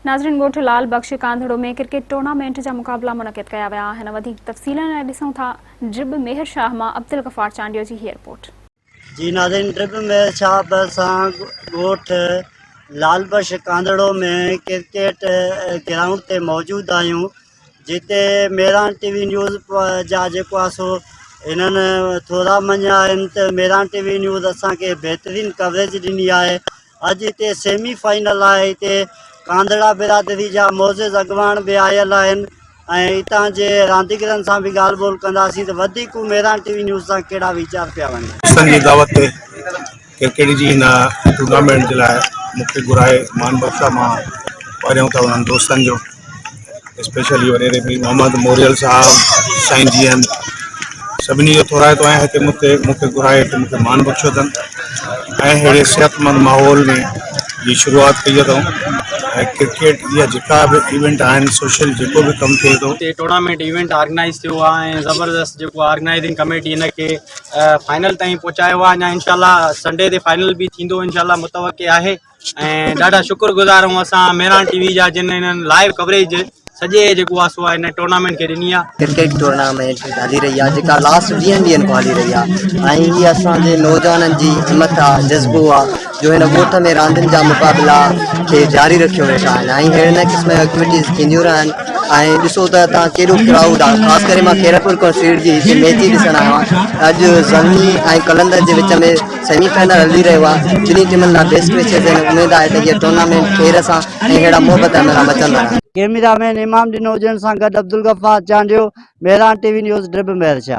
नाज़रीन गोठ लाल बख्श कांधड़ो में क्रिकेट टूर्नामेंट जा मुकाबला मुनक़िद कया विया आहिनि। वधीक तफ़सीलन लाइ ॾिसूं था ड्रिब मेहर शाह मां अब्दुल गफ़ार चांडियो जी हीअ रिपोर्ट। जी नाज़रीन, ड्रिब मेहर शाह सां गोठ लाल बख्श कांधड़ो में क्रिकेट ग्राउंड ते मौजूद आहियूं, जिते मेहरान टीवी न्यूज़ जा जेको आहे सो इन्हनि थोरा मञा आहिनि त मेहरान टीवी न्यूज़ असांखे बहितरीनु कवरेज ॾिनी आहे। अॼु हिते सेमीफाइनल आहे। हिते कांधड़ा बिरादरी जा मोज़िज़ अॻवान बि आयल आहिनि ऐं हितां जे रांदीगरनि सां बि ॻाल्हि ॿोल कंदासीं त वधीक मेहरान टीवी न्यूज़ सां कहिड़ा वीचार पिया वञनि। दोस्तनि जी दावत ते क्रिकेट जी हिन टूर्नामेंट जे लाइ मूंखे घुराए मान बख़्शा मां पहिरियों त उन्हनि दोस्तनि जो स्पेशली वॾे बि मोहम्मद मोरियल साहब साईं जी आहिनि, सभिनी जो थोराइतो आहियां हिते मूंखे घुराए हिते मूंखे मान बख़्शियो अथनि ऐं अहिड़े सिहतमंद माहौल में जी शुरूआत कई अथऊं। ऐं क्रिकेट इहा जेका बि इवेंट आहिनि, सोशल जेको बि कमु थिए थो, टूर्नामेंट इवेंट ऑर्गेनाइज़ थियो आहे ऐं ज़बरदस्त जेको ऑर्गेनाइज़िंग कमेटी हिनखे फाइनल ताईं पहुचायो आहे। अञा इंशाल्लाह संडे ते फाइनल बि थींदो इंशाल्लाह मुतवक़े आहे। ऐं ॾाढा शुक्रगुज़ार आहियूं असां मेहरान टीवी जा, जिन हिननि लाइव कवरेज सॼे जेको आहे सो हिन टूर्नामेंट खे ॾिनी आहे। क्रिकेट टूर्नामेंट हली रही आहे जेका लास्ट 20 ॾींहंनि खां हली रही आहे ऐं हीअ असांजे नौजवाननि जी हिमत आहे, जज़्बो आहे जो हिन ॻोठ में रांदियुनि जा मुक़ाबिला खे जारी रखियो वेठा आहिनि ऐं अहिड़े क़िस्म जूं एक्टिविटीज़ थींदियूं रहनि। ऐं ॾिसो त तव्हां केॾो क्राउड आहे, ख़ासि करे मां खेरपुर कॉन्स्टिट्यूट जी हिते मैच ॾिसणु आयो आहियां। अॼु ज़मी ऐं कलंदर जे विच में सेमीफाइनल हली रहियो आहे। ॿिन्ही टीमुनि लाइ बेस्ट विशेस आहिनि। उमेदु आहे त हीअ टूर्नामेंट खेर सां ऐं अहिड़ा मोहबत अमला मचंदा रहनि। कैमरामैन इमाम ॾिनो हुजनि सां गॾु अब्दुल गफ़ार चांडियो, मेहरान टीवी न्यूज़ ड्रिब मेहर शाह।